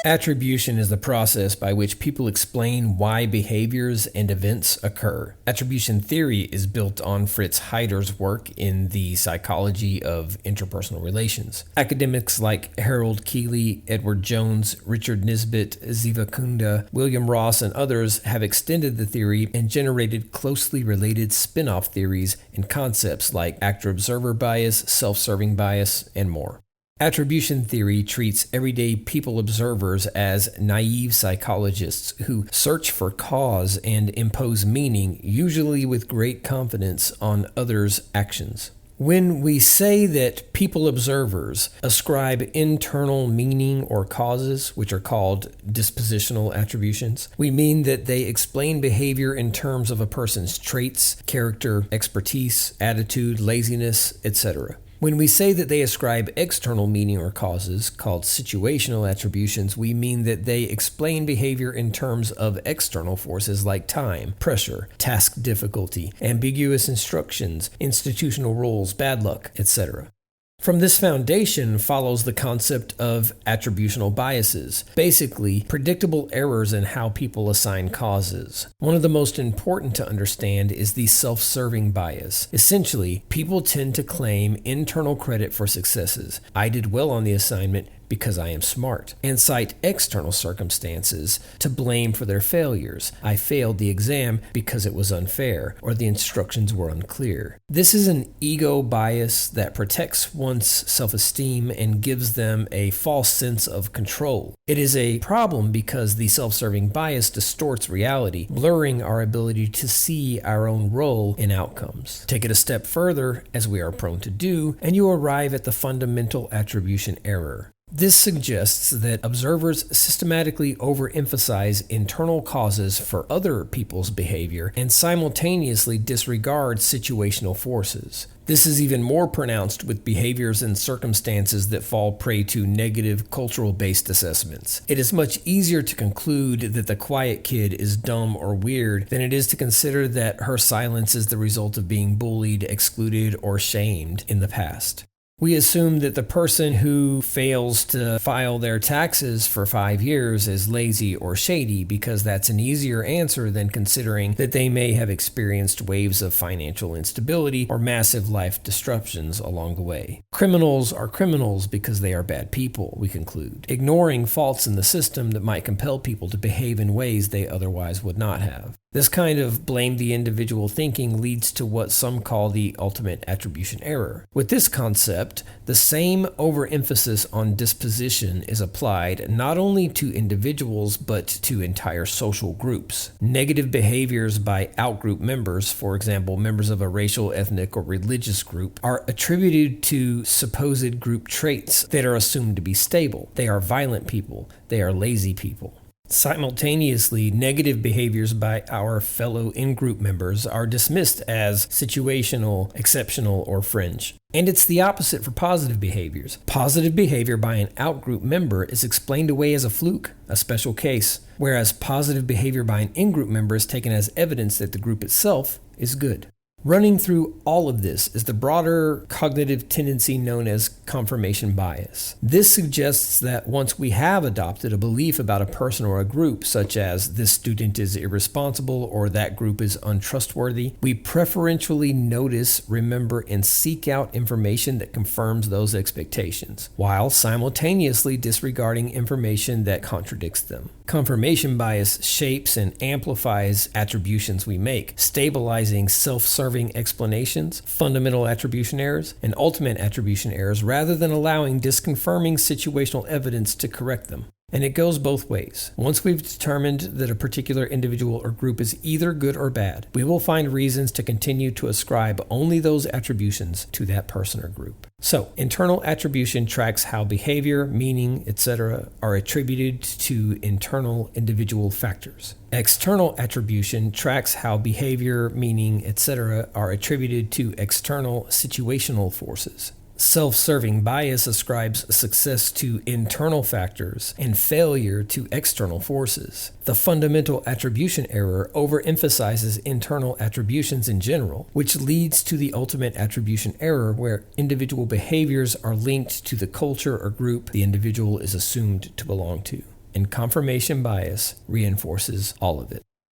Attribution is the process by which people explain why behaviors and events occur. Attribution theory is built on Fritz Heider's work in the psychology of interpersonal relations. Academics like Harold Keeley, Edward Jones, Richard Nisbet, Ziva Kunda, William Ross, and others have extended the theory and generated closely related spin-off theories and concepts like actor-observer bias, self-serving bias, and more. Attribution theory treats everyday people observers as naive psychologists who search for cause and impose meaning, usually with great confidence, on others' actions. When we say that people observers ascribe internal meaning or causes, which are called dispositional attributions, we mean that they explain behavior in terms of a person's traits, character, expertise, attitude, laziness, etc. When we say that they ascribe external meaning or causes, called situational attributions, we mean that they explain behavior in terms of external forces like time, pressure, task difficulty, ambiguous instructions, institutional roles, bad luck, etc. From this foundation follows the concept of attributional biases, basically predictable errors in how people assign causes. One of the most important to understand is the self-serving bias. Essentially, people tend to claim internal credit for successes. I did well on the assignment because I am smart, and cite external circumstances to blame for their failures. I failed the exam because it was unfair, or the instructions were unclear. This is an ego bias that protects one's self-esteem and gives them a false sense of control. It is a problem because the self-serving bias distorts reality, blurring our ability to see our own role in outcomes. Take it a step further, as we are prone to do, and you arrive at the fundamental attribution error. This suggests that observers systematically overemphasize internal causes for other people's behavior and simultaneously disregard situational forces. This is even more pronounced with behaviors and circumstances that fall prey to negative cultural-based assessments. It is much easier to conclude that the quiet kid is dumb or weird than it is to consider that her silence is the result of being bullied, excluded, or shamed in the past. We assume that the person who fails to file their taxes for 5 years is lazy or shady because that's an easier answer than considering that they may have experienced waves of financial instability or massive life disruptions along the way. Criminals are criminals because they are bad people, we conclude, ignoring faults in the system that might compel people to behave in ways they otherwise would not have. This kind of blame the individual thinking leads to what some call the ultimate attribution error. With this concept, the same overemphasis on disposition is applied not only to individuals but to entire social groups. Negative behaviors by outgroup members, for example, members of a racial, ethnic, or religious group, are attributed to supposed group traits that are assumed to be stable. They are violent people. They are lazy people. Simultaneously, negative behaviors by our fellow in-group members are dismissed as situational, exceptional, or fringe. And it's the opposite for positive behaviors. Positive behavior by an out-group member is explained away as a fluke, a special case, whereas positive behavior by an in-group member is taken as evidence that the group itself is good. Running through all of this is the broader cognitive tendency known as confirmation bias. This suggests that once we have adopted a belief about a person or a group, such as this student is irresponsible or that group is untrustworthy, we preferentially notice, remember, and seek out information that confirms those expectations, while simultaneously disregarding information that contradicts them. Confirmation bias shapes and amplifies attributions we make, stabilizing self-serving explanations, fundamental attribution errors, and ultimate attribution errors rather than allowing disconfirming situational evidence to correct them. And it goes both ways. Once we've determined that a particular individual or group is either good or bad, we will find reasons to continue to ascribe only those attributions to that person or group. So, internal attribution tracks how behavior, meaning, etc. are attributed to internal individual factors. External attribution tracks how behavior, meaning, etc. are attributed to external situational forces. Self-serving bias ascribes success to internal factors and failure to external forces. The fundamental attribution error overemphasizes internal attributions in general, which leads to the ultimate attribution error where individual behaviors are linked to the culture or group the individual is assumed to belong to. and confirmation bias reinforces all of it.